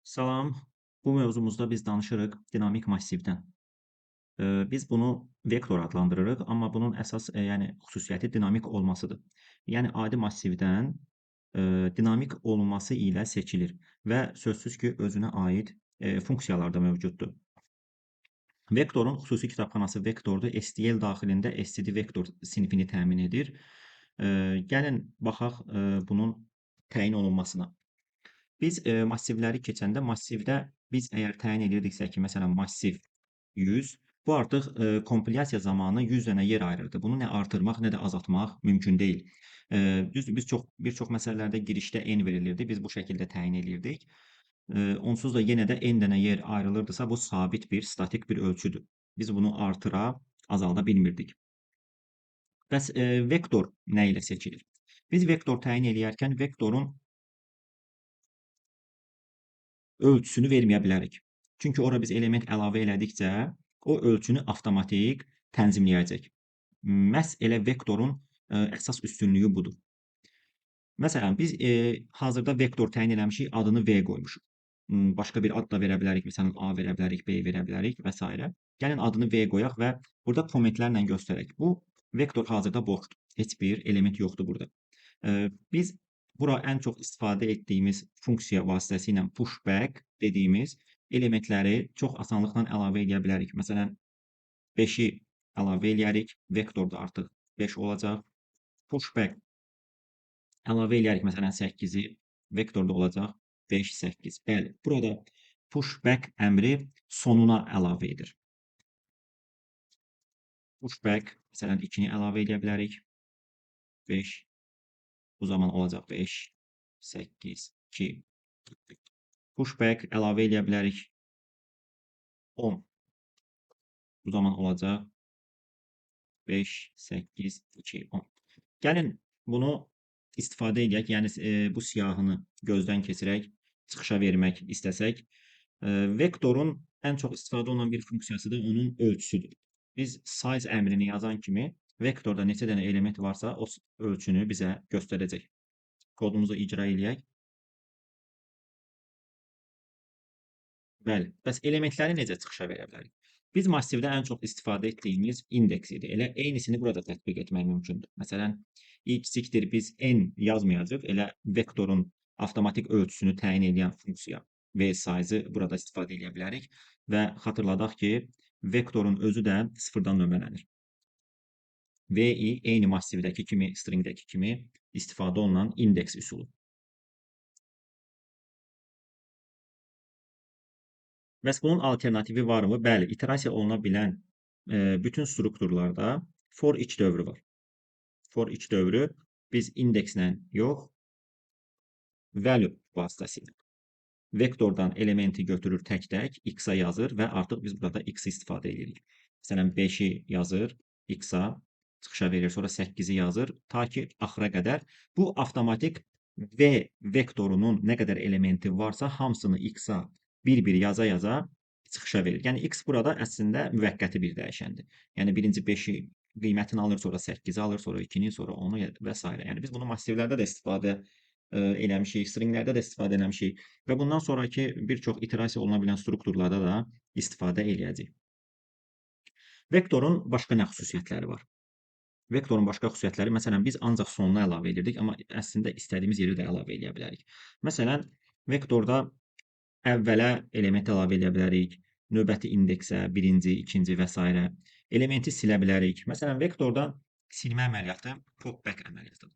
Salam. Bu mövzumuzda biz danışırıq dinamik massivdən. Biz bunu vektor adlandırırıq, amma bunun əsas, yəni xüsusiyyəti dinamik olmasıdır. Yəni adi massivdən dinamik olması ilə seçilir və sözsüz ki, özünə aid funksiyalar da mövcuddur. Vektorun xüsusi kitabxanası vektordur. STL daxilində std vektor sinfini təmin edir. Gəlin baxaq bunun təyin olunmasına. Biz massivləri keçəndə massivdə biz əgər təyin edirdiksə ki, məsələn, massiv 100, bu artıq kompilyasiya zamanı 100 dənə yer ayırırdı. Bunu nə artırmaq, nə də azaltmaq mümkün deyil. Düzdür, biz bir çox məsələlərdə girişdə n verilirdi. Biz bu şəkildə təyin edirdik. Onsuz da yenə də n dənə yer ayrılırdısa, bu sabit bir, statik bir ölçüdür. Biz bunu artıra, azalda bilmirdik. Bəs vektor nə ilə seçilir? Biz vektor təyin edərkən vektorun ölçüsünü verməyə bilərik. Çünki ora biz element əlavə elədikcə, o ölçünü avtomatik tənzimləyəcək. Məhz elə vektorun əsas üstünlüyü budur. Məsələn, biz hazırda vektor təyin eləmişik, adını V qoymuşuq. Başqa bir ad da verə bilərik, məsələn, A verə bilərik, B verə bilərik və s. Gəlin adını V qoyaq və burada kommentlərlə göstərək. Bu vektor hazırda boşdur. Heç bir element yoxdur burada. Biz bura ən çox istifadə etdiyimiz funksiya vasitəsilə pushback dediyimiz elementləri çox asanlıqla əlavə edə bilərik. Məsələn, 5-i əlavə eləyərik, vektor da artıq 5 olacaq. Pushback əlavə eləyərik, məsələn, 8-i, vektorda olacaq 5, 8. Bəli, burada pushback əmri sonuna əlavə edir. Pushback, məsələn, 2-ni əlavə edə bilərik. 5, bu zaman olacaq 5, 8, 2. Pushback əlavə edə bilərik. 10, bu zaman olacaq 5, 8, 2, 10. Gəlin bunu istifadə edək, yəni bu siyahını gözdən keçirək, çıxışa vermək istəsək. Vektorun ən çox istifadə olunan bir funksiyası da onun ölçüsüdür. Biz size əmrini yazan kimi vektorda neçə dənə element varsa o ölçünü bizə göstərəcək. Kodumuzu icra eləyək. Bəli, bəs elementləri necə çıxışa verə bilərik? Biz massivdə ən çox istifadə etdiyimiz indeks idi. Elə eynisini burada tətbiq etmək mümkündür. Məsələn, x-dir biz n yazmayacaq, elə vektorun avtomatik ölçüsünü təyin edən funksiya v size-ı burada istifadə edə bilərik və xatırladaq ki, vektorun özü də sıfırdan nömrələnir. V-i eyni massivdəki kimi, stringdəki kimi istifadə olunan indeks üsulu. Bəs bunun alternativi varmı? Bəli, iterasiya oluna bilən bütün strukturlarda for each dövrü var. For each dövrü biz indekslə yox, value vasitəsilə. Vektordan elementi götürür tək-tək, x-a yazır və artıq biz burada x-i istifadə edirik. Məsələn, 5-i yazır, x-a çıxışa verir, sonra 8-i yazır, ta ki, axıra qədər. Bu, avtomatik v vektorunun nə qədər elementi varsa, hamısını x-a bir-bir yaza-yaza çıxışa verir. Yəni, x burada əslində müvəqqəti bir dəyişəndir. Yəni, birinci 5-i qiymətini alır, sonra 8-i alır, sonra 2-ni, sonra 10-u və s. Yəni, biz bunu massivlərdə də istifadə eləmişik, stringlərdə də istifadə eləmişik və bundan sonraki bir çox iterasiya oluna bilən strukturlarda da istifadə eləyəcəyik. Vektorun başqa nə xüsusiyyətləri var? Vektorun başqa xüsusiyyətləri, məsələn, biz ancaq sonuna əlavə edirdik, amma əslində istədiyimiz yeri də əlavə edə bilərik. Məsələn, vektorda əvvələ element əlavə edə bilərik, növbəti indeksə, birinci, ikinci və s. Elementi silə bilərik. Məsələn, vektorda silmə əməliyyatı popback əməliyyatıdır.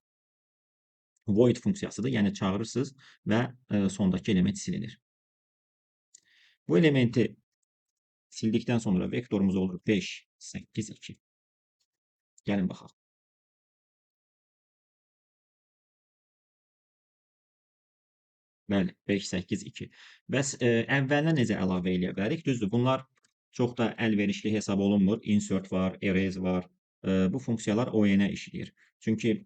Void funksiyasıdır, yəni çağırırsınız və sondakı element silinir. Bu elementi sildikdən sonra vektorumuz olur 5, 8, 2. Gəlin baxaq. Bəli, 5, 8, 2. Bəs əvvəlinə necə əlavə eləyə bilərik? Düzdür, bunlar çox da əlverişli hesab olunmur. Insert var, erase var. Bu funksiyalar ON-ə işləyir. Çünki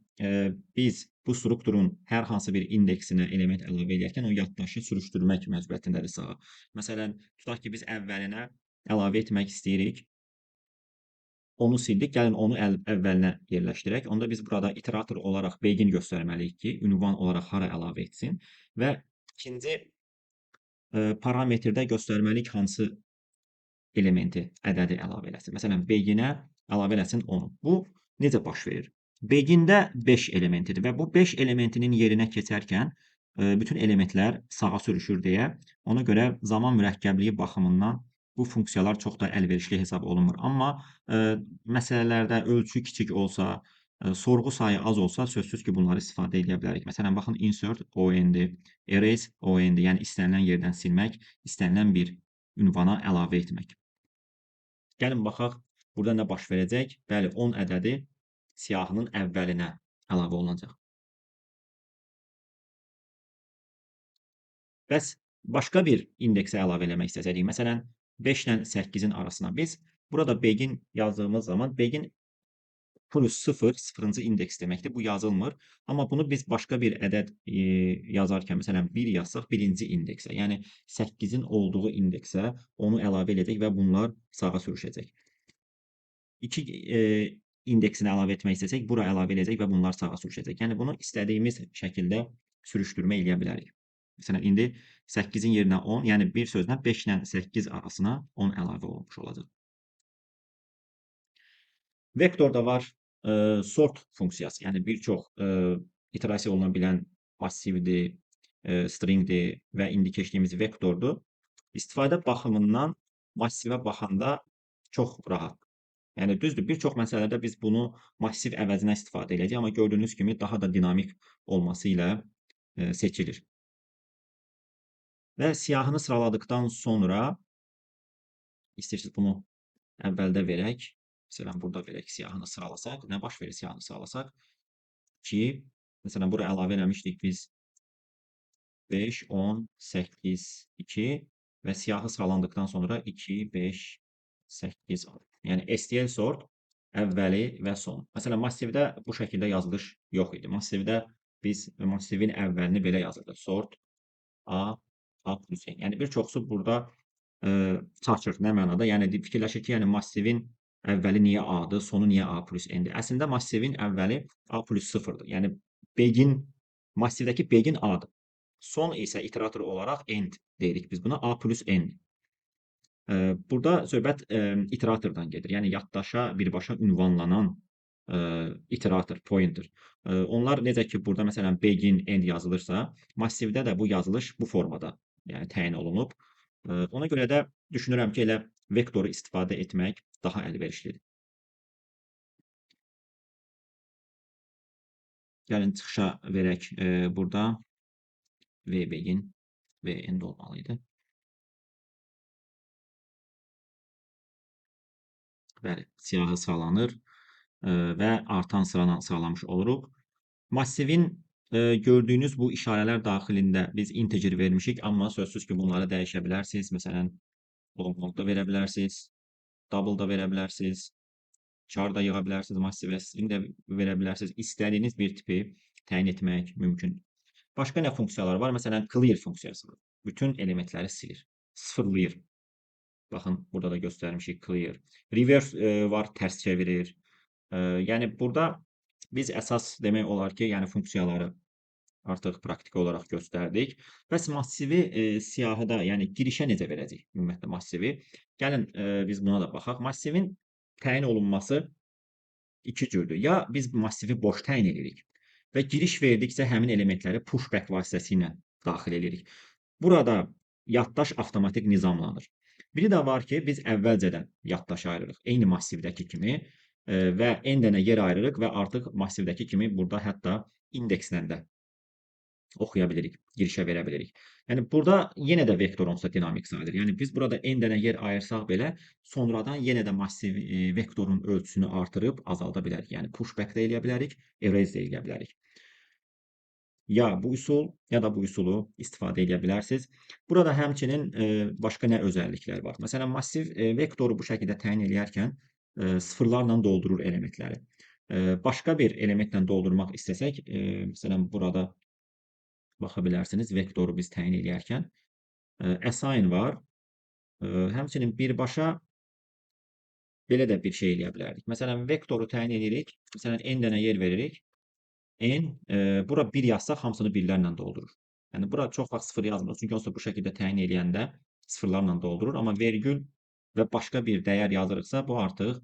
biz bu strukturun hər hansı bir indeksinə element əlavə edərkən o yaddaşı sürüşdürmək məcburiyyətindədir sağa. Məsələn, tutaq ki, biz əvvəlinə əlavə etmək istəyirik. Onu sildik, gəlin onu əvvəlinə yerləşdirək. Onda biz burada iterator olaraq begin göstərməliyik ki, ünvan olaraq hara əlavə etsin və ikinci parametrdə göstərməliyik hansı elementi, ədədi əlavə eləsin. Məsələn, B-ginə əlavə eləsin 10. Bu necə baş verir? B-gində 5 elementidir və bu 5 elementinin yerinə keçərkən bütün elementlər sağa sürüşür deyə, ona görə zaman mürəkkəbliyi baxımından bu funksiyalar çox da əlverişli hesab olunmur. Amma məsələlərdə ölçü kiçik olsa, sorğu sayı az olsa, sözsüz ki, bunları istifadə edə bilərik. Məsələn, baxın, insert OND, erase OND, yəni istənilən yerdən silmək, istənilən bir ünvana əlavə etmək. Gəlin baxaq, burada nə baş verəcək? Bəli, 10 ədədi siyahının əvvəlinə əlavə olunacaq. Bəs başqa bir indeksə əlavə eləmək istəsəydik, məsələn, 5 ilə 8-in arasına biz burada begin yazdığımız zaman begin plus 0, 0-cı indeks deməkdir. Bu yazılmır. Amma bunu biz başqa bir ədəd yazarkən, məsələn, 1 yazsaq, birinci indeksə, yəni 8-in olduğu indeksə onu əlavə edəcək və bunlar sağa sürüşəcək. 2 indeksini əlavə etmək istəsək, bura əlavə edəcək və bunlar sağa sürüşəcək. Yəni bunu istədiyimiz şəkildə sürüşdürmə eləyə bilərik. Məsələn, indi 8-in yerinə 10, yəni bir sözlə 5 ilə 8 arasına 10 əlavə olmuş olacaq. Vektorda var sort funksiyası, yəni bir çox iterasiya oluna bilən massivdir, stringdir və indi keçdiyimiz vektordur. İstifadə baxımından massivə baxanda çox rahat. Yəni düzdür, bir çox məsələlərdə biz bunu massiv əvəzinə istifadə edəcəyik, amma gördüyünüz kimi daha da dinamik olması ilə seçilir. Və siyahını sıraladıktan sonra istəyirsiniz bunu əvvəldə verək. Məsələn, burada verək siyahını sıralasaq. Nə baş verir siyahını sıralasaq? 2, məsələn, bura əlavə eləmişdik biz 5, 10, 8, 2 və siyahı sıralandıqdan sonra 2, 5, 8, 10. Yəni STL sort əvvəli və son. Məsələn, massivdə bu şəkildə yazılış yox idi. Massivdə biz massivin əvvəlini belə yazırdıq. Sort A, A plus N. Yəni bir çoxsu burada çaşır. Nə mənada? Yəni fikirləşir ki, yəni massivin əvvəli niyə A-dır, sonu niyə A plus N-dir? Əslində massivin əvvəli A plus 0-dır. Yəni begin, massivdəki begin A-dır. Son isə iterator olaraq end deyirik biz buna. A plus N. Burada söhbət iteratordan gedir. Yəni yaddaşa birbaşa ünvanlanan iterator, pointer. Onlar necə ki, burada məsələn begin, end yazılırsa, massivdə də bu yazılış bu formada yəni təyin olunub. Ona görə də düşünürəm ki, elə vektoru istifadə etmək daha əlverişlidir. Gəlin çıxışa verək burada V begin, V end olmalıydı. Bəli, siyahı sıralanır və artan sırayla sıralamış oluruq. Massivin gördüyünüz bu işarələr daxilində biz integer vermişik, amma sözsüz ki, bunları dəyişə bilərsiniz. Məsələn, long da verə bilərsiniz, double da verə bilərsiniz, char da yığa bilərsiniz, massivə string də verə bilərsiniz. İstədiyiniz bir tipi təyin etmək mümkün. Başqa nə funksiyalar var? Məsələn, clear funksiyası var. Bütün elementləri silir, sıfırlayır. Baxın, burada da göstərmişik clear. Reverse var, tərs çevirir. Yəni burada biz əsas demək olar ki, yəni funksiyaları artıq praktiki olaraq göstərdik. Bəs massivi siyahıda, yəni girişə necə verəcəyik ümumiyyətlə massivi? Gəlin biz buna da baxaq. Massivin təyin olunması iki cürdür. Ya biz massivi boş təyin edirik və giriş verdikcə həmin elementləri pushback vasitəsilə daxil edirik. Burada yaddaş avtomatik nizamlanır. Biri də var ki, biz əvvəlcədən yaddaşı ayırırıq. Eyni massivdəki kimi və n dənə yer ayırırıq və artıq massivdəki kimi burada hətta indekslə də oxuya bilirik, girişə verə bilirik. Yəni burada yenə də vektor onsuz da dinamik sayılır. Yəni biz burada n dənə yer ayırsaq belə, sonradan yenə də massiv vektorun ölçüsünü artırıb azalda bilərik. Yəni pushback də eləyə bilərik, erase də eləyə bilərik. Ya bu üsul, ya da bu üsulu istifadə edə bilərsiniz. Burada həmçinin başqa nə özəlliklər var? Məsələn, massiv vektoru bu şəkildə təyin edərkən sıfırlarla doldurur elementləri. Başqa bir elementlə doldurmaq istəsək, məsələn, burada baxa bilərsiniz, vektoru biz təyin edərkən assign var. Həmçinin birbaşa belə də bir şey eləyə bilərdik. Məsələn, vektoru təyin edirik. Məsələn, n dənə yer veririk. N, bura 1 yazsaq hamısını birlərlə doldurur. Yəni bura çox vaxt sıfır yazmırıq, çünki onsuz da bu şəkildə təyin eləyəndə sıfırlarla doldurur. Amma vergül və başqa bir dəyər yazırıqsa, bu artıq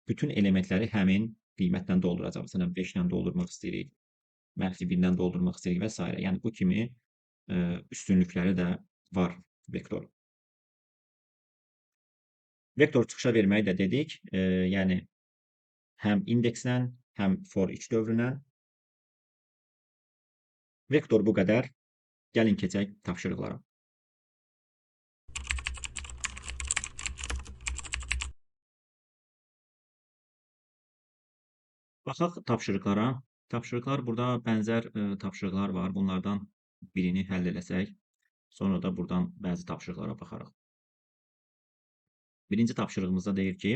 bütün elementləri həmin qiymətlə dolduracaq. Məsələn, 5 ilə doldurmaq istəyirik, -1-dən doldurmaq istəyirik və s. Yəni bu kimi üstünlükləri də var vektorun. Vektor çıxışa verməyi də dedik. Yəni həm indekslə, həm for each dövrünə. Vektor bu qədər. Gəlin keçək tapşırıqlara. Baxaq tapşırıqlara. Tapşırıqlar burada bənzər tapşırıqlar var. Bunlardan birini həll eləsək, sonra da buradan bəzi tapşırıqlara baxarıq. Birinci tapşırığımızda deyir ki,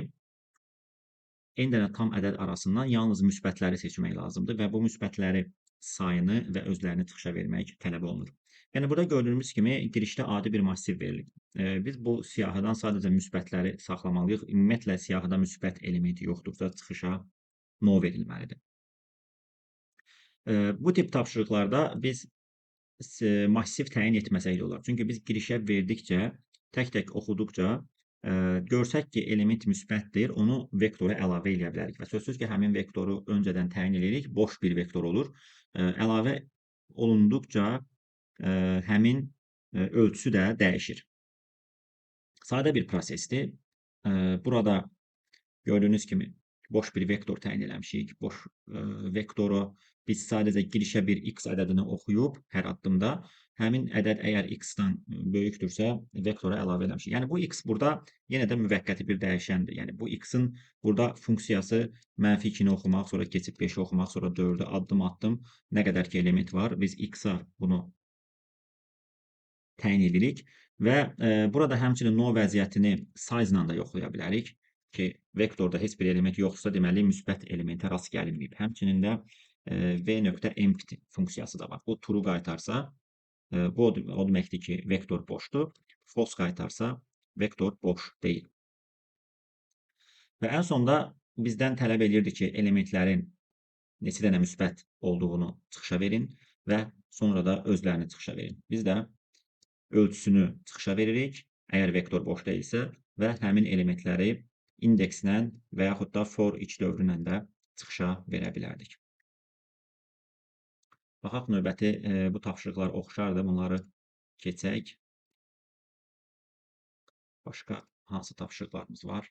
n dənə tam ədəd arasından yalnız müsbətləri seçmək lazımdır və bu müsbətləri sayını və özlərini çıxışa vermək tələb olunur. Yəni burada gördüyümüz kimi girişdə adi bir massiv verilib. Biz bu siyahıdan sadəcə müsbətləri saxlamalıyıq. Ümumiyyətlə siyahıda müsbət elementi yoxdursa çıxışa no verilməlidir. Bu tip tapşırıqlarda biz massiv təyin etməsək də olar. Çünki biz girişə verdikcə, tək-tək oxuduqca görsək ki, element müsbətdir, onu vektora əlavə eləyə bilərik və sözsüz ki, həmin vektoru öncədən təyin edirik, boş bir vektor olur. Əlavə olunduqca həmin ölçüsü də dəyişir. Sadə bir prosesdir. Burada gördüyünüz kimi boş bir vektor təyin eləmişik. Boş vektoru biz sadəcə girişə bir x ədədini oxuyub hər addımda həmin ədəd əgər x-dan böyükdürsə vektora əlavə eləmişik. Yəni bu x burada yenə də müvəqqəti bir dəyişəndir. Yəni bu x-in burada funksiyası -2-ni oxumaq, sonra keçib 5-i oxumaq, sonra 4-ü addım-addım nə qədər ki element var, biz x-a bunu təyin edirik və burada həmçinin no vəziyyətini size ilə də yoxlaya bilərik ki, vektorda heç bir element yoxdursa, deməli müsbət elementə rast gəlinməyib. Həmçinin də v.empty funksiyası da var. Bu true qaytarsa, bu o deməkdir ki, vektor boşdur. False qaytarsa, vektor boş deyil. Və ən sonda bizdən tələb edirdi ki, elementlərin neçə dənə müsbət olduğunu çıxışa verin və sonra da özlərini çıxışa verin. Biz də ölçüsünü çıxışa veririk, əgər vektor boş deyilsə və həmin elementləri indekslə və yaxud da for each dövrü ilə də çıxışa verə bilərdik. Baxaq, növbəti bu tapşırıqlar oxşardır. Bunları keçək. Başqa hansı tapşırıqlarımız var?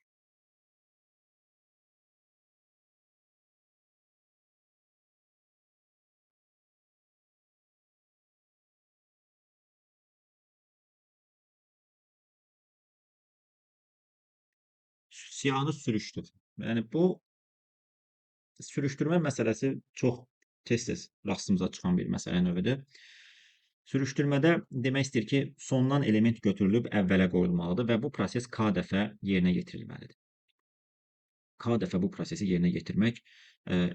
Siyahını sürüşdür. Yəni bu sürüşdürmə məsələsi çox tez-tez rastımıza çıxan bir məsələ növüdür. Sürüşdürmədə demək istəyir ki, sondan element götürülüb əvvələ qoyulmalıdır və bu proses k dəfə yerinə yetirilməlidir. K dəfə bu prosesi yerinə yetirmək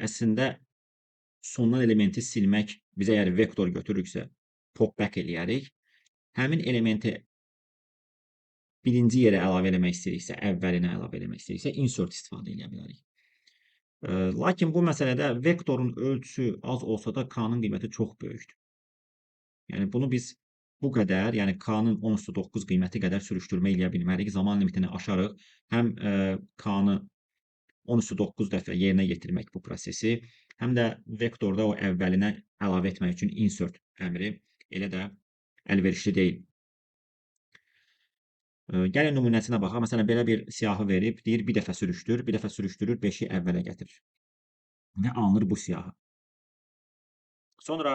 əslində sondan elementi silmək, biz əgər vektor götürürüksə pop back eləyərik. Həmin elementi birinci yerə əlavə eləmək istəyiriksə, əvvəlinə əlavə eləmək istəyiriksə, insert istifadə edə bilərik. Lakin bu məsələdə vektorun ölçüsü az olsa da k-nın qiyməti çox böyükdür. Yəni bunu biz bu qədər, yəni k-nın 10^9 qiyməti qədər sürüşdürmə eləyə bilmərik. Zaman limitini aşarıq. Həm k-nı 10^9 dəfə yerinə yetirmək bu prosesi, həm də vektorda o əvvəlinə əlavə etmək üçün insert əmri elə də əlverişli deyil. Gəlin nümunəsinə baxaq. Məsələn, belə bir siyahı verib, deyir bir dəfə sürüşdür, bir dəfə sürüşdürür, 5-i əvvələ gətirir. Və alınır bu siyahı. Sonra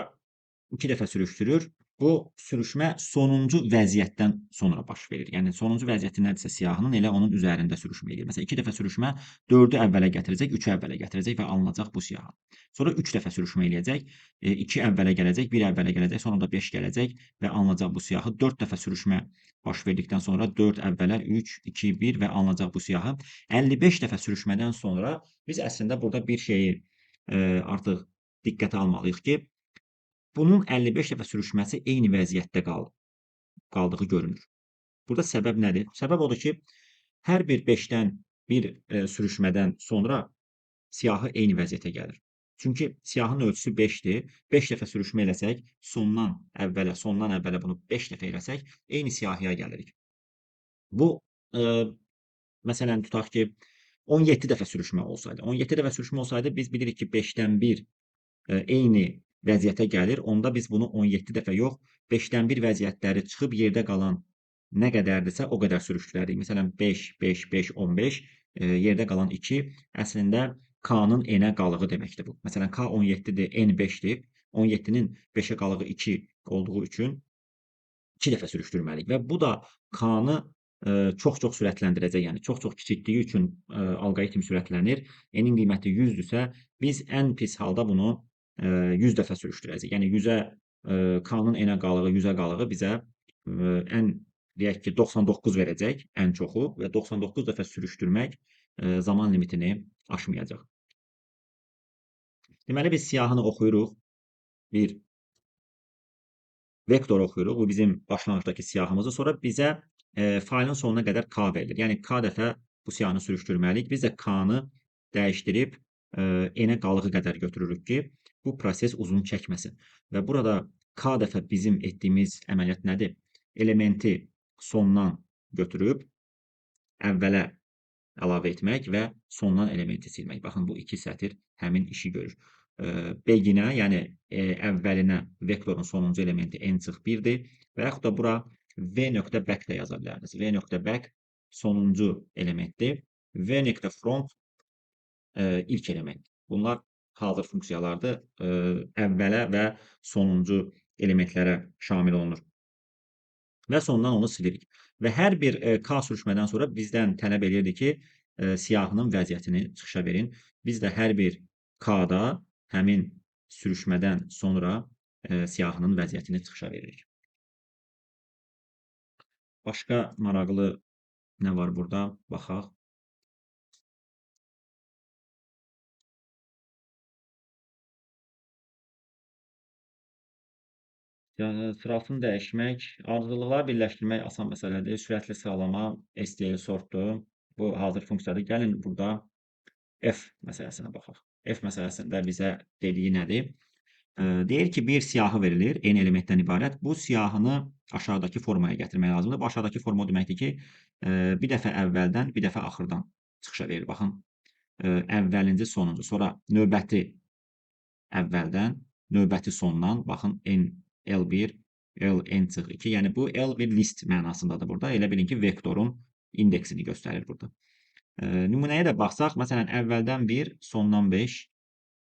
2 dəfə sürüşdürür. Bu sürüşmə sonuncu vəziyyətdən sonra baş verir. Yəni sonuncu vəziyyəti nədirsə siyahının elə onun üzərində sürüşmə eləyir. Məsələn, 2 dəfə sürüşmə 4-ü əvvələ gətirəcək, 3-ü əvvələ gətirəcək və alınacaq bu siyahı. Sonra 3 dəfə sürüşmə eləyəcək, 2 əvvələ gələcək, 1 əvvələ gələcək, sonra da 5 gələcək və alınacaq bu siyahı. 4 dəfə sürüşmə baş verdikdən sonra 4 əvvələr, 3, 2, 1 və alınacaq bu siyahı. 55 dəfə sürüşmədən sonra biz əslində burada bir şeyi artıq diqqətə almalıyıq ki, bunun 55 dəfə sürüşməsi eyni vəziyyətdə qaldığı görünür. Burada səbəb nədir? Səbəb odur ki, hər bir 5-dən bir sürüşmədən sonra siyahı eyni vəziyyətə gəlir. Çünki siyahının ölçüsü 5-dir. 5 dəfə sürüşmə eləsək, sondan əvvələ bunu 5 dəfə eləsək, eyni siyahıya gəlirik. Bu, məsələn, tutaq ki, 17 dəfə sürüşmə olsaydı. 17 dəfə sürüşmə olsaydı, biz bilirik ki, 5-dən 1 eyni vəziyyətə gəlir. Onda biz bunu 17 dəfə yox, 5-dən 1 vəziyyətləri çıxıb yerdə qalan nə qədərdirsə, o qədər sürüşdürərdik. Məsələn, 5, 5, 5, 15, yerdə qalan 2 əslində K-nın N-ə qalığı deməkdir bu. Məsələn, K 17-dir, N 5-dir. 17-nin 5-ə qalığı 2 olduğu üçün 2 dəfə sürüşdürməliyik və bu da K-nı çox-çox sürətləndirəcək. Yəni çox-çox kiçiltdiyi üçün alqoritm sürətlənir. N-in qiyməti 100-dürsə, biz ən pis halda bunu 100 dəfə sürüşdürəcəyik. Yəni 100-ə K-nın N-ə qalığı, 100-ə qalığı bizə ən deyək ki, 99 verəcək ən çoxu və 99 dəfə sürüşdürmək zaman limitini aşmayacaq. Deməli, biz siyahını oxuyuruq. Bir vektor oxuyuruq. Bu bizim başlanğıcdakı siyahımızdır. Sonra bizə faylın sonuna qədər K verilir. Yəni K dəfə bu siyahını sürüşdürməliyik. Biz də K-nı dəyişdirib N-ə qalığı qədər götürürük ki, bu proses uzun çəkməsin. Və burada K dəfə bizim etdiyimiz əməliyyat nədir? Elementi sondan götürüb əvvələ əlavə etmək və sondan elementi silmək. Baxın, bu iki sətir həmin işi görür. Beginə, yəni əvvəlinə vektorun sonuncu elementi n-1-dir və yaxud da bura v.back də yaza bilərsiniz. v.back sonuncu elementdir. v.front ilk element. Bunlar hazır funksiyalardır. Əvvələ və sonuncu elementlərə şamil olunur. Və sondan onu silirik. Və hər bir K sürüşmədən sonra bizdən tələb edirdi ki, siyahının vəziyyətini çıxışa verin. Biz də hər bir K-da həmin sürüşmədən sonra siyahının vəziyyətini çıxışa veririk. Başqa maraqlı nə var burada? Baxaq. Yəni, sırasını dəyişmək, ardıcıllıqları birləşdirmək asan məsələdir. Sürətli sıralama STL sortdur. Bu hazır funksiyadır. Gəlin burada F məsələsinə baxaq. F məsələsində bizə dediyi nədir? Deyir ki, bir siyahı verilir, n elementdən ibarət. Bu siyahını aşağıdakı formaya gətirmək lazımdır. Bu aşağıdakı forma o deməkdir ki, bir dəfə əvvəldən, bir dəfə axırdan çıxışa verir. Baxın, əvvəlinci, sonuncu, sonra növbəti əvvəldən, növbəti sondan, baxın, L1, Ln-2, yəni bu L bir list mənasındadır burada. Elə bilin ki, vektorun indeksini göstərir burada. Nümunəyə də baxsaq, məsələn, əvvəldən 1, sondan 5,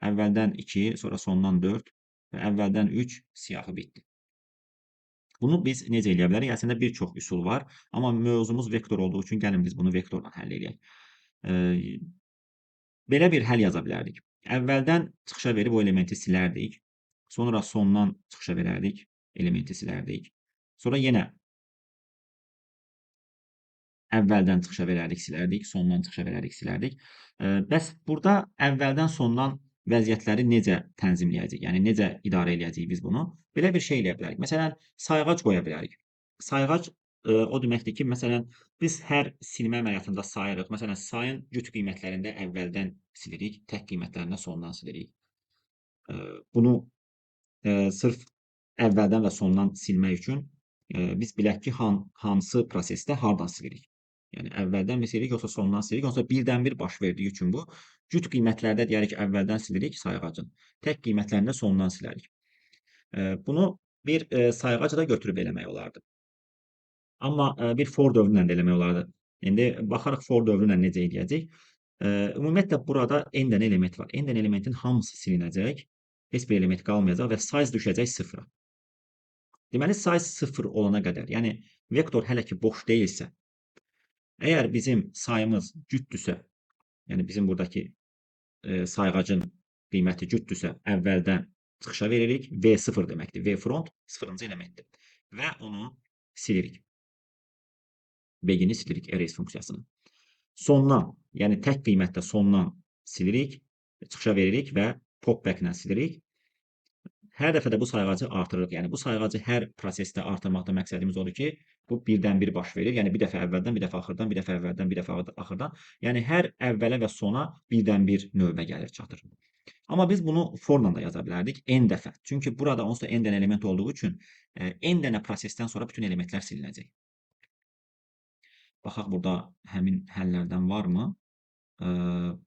əvvəldən 2, sonra sondan 4 və əvvəldən 3 siyahı bitdi. Bunu biz necə eləyə bilərik? Əslində bir çox üsul var, amma mövzumuz vektor olduğu üçün gəlin biz bunu vektorla həll edək. Belə bir həll yaza bilərdik. Əvvəldən çıxışa verib o elementi silərdik. Sonra sondan çıxışa verərdik, elementi silərdik. Sonra yenə əvvəldən çıxışa verərdik, silərdik, sondan çıxışa verərdik, silərdik. Bəs burada əvvəldən sondan vəziyyətləri necə tənzimləyəcəyik? Yəni necə idarə eləyəcəyik biz bunu? Belə bir şey eləyə bilərik. Məsələn, sayğac qoya bilərik. Sayğac o deməkdir ki, məsələn, biz hər silmə əməliyyatında sayırıq. Məsələn, sayın cüt qiymətlərində əvvəldən silirik, tək qiymətlərində sondan silirik. Bunu sırf əvvəldən və sondan silmək üçün biz bilək ki, hansı prosesdə hardan silirik. Yəni əvvəldən mi silirik, yoxsa sondan silirik, yoxsa birdən-bir baş verdiyi üçün bu. Cüt qiymətlərdə deyərik əvvəldən silirik sayğacın. Tək qiymətlərində sondan silərik. Bunu bir sayğacla götürüb eləmək olardı. Amma bir for dövrü ilə də eləmək olardı. İndi baxarıq for dövrü ilə necə eləyəcək. Ümumiyyətlə burada n dənə element var. N dənə elementin hamısı silinəcək. Heç bir element qalmayacaq və size düşəcək sıfıra. Deməli, size 0 olana qədər, yəni vektor hələ ki boş deyilsə, əgər bizim sayımız cütdürsə, yəni bizim buradakı sayğacın qiyməti cütdürsə, əvvəldən çıxışa veririk. V0 deməkdir. V front 0-cı elementdir. Və onu silirik. Begini silirik erase funksiyasını. Sondan, yəni tək qiymətdə sondan silirik, çıxışa veririk və popback ilə silirik. Hər dəfə də bu sayğacı artırırıq. Yəni bu sayğacı hər prosesdə artırmaqda məqsədimiz odur ki, bu birdən-bir baş verir. Yəni bir dəfə əvvəldən, bir dəfə axırdan, bir dəfə əvvəldən, bir dəfə axırdan. Yəni hər əvvələ və sona birdən-bir növbə gəlir, çatır. Amma biz bunu forla da yaza bilərdik, n dəfə. Çünki burada onsuz da n dənə element olduğu üçün n dənə prosesdən sonra bütün elementlər silinəcək. Baxaq burada həmin həllərdən varmı?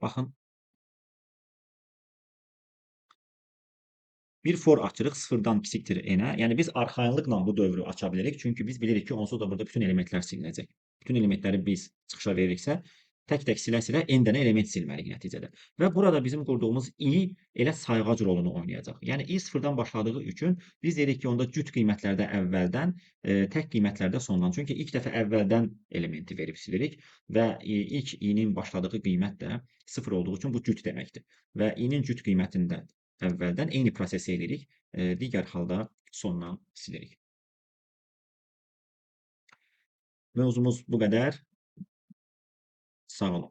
Baxın, bir for açırıq sıfırdan kiçikdir n-ə. Yəni biz arxayınlıqla bu dövrü aça bilərik. Çünki biz bilirik ki, onsuz da burada bütün elementlər silinəcək. Bütün elementləri biz çıxışa veririksə, tək-tək silə-silə n dənə element silməliyik nəticədə. Və burada bizim qurduğumuz i elə sayğac rolunu oynayacaq. Yəni i sıfırdan başladığı üçün biz deyirik ki, onda cüt qiymətlərdə əvvəldən, tək qiymətlərdə sondan. Çünki ilk dəfə əvvəldən elementi verib silirik və ilk i-nin başladığı qiymət də sıfır olduğu üçün bu cüt deməkdir. Və i-nin cüt qiymətində əvvəldən eyni prosesi eləyirik, digər halda sondan silirik. Mövzumuz bu qədər. Sağ olun.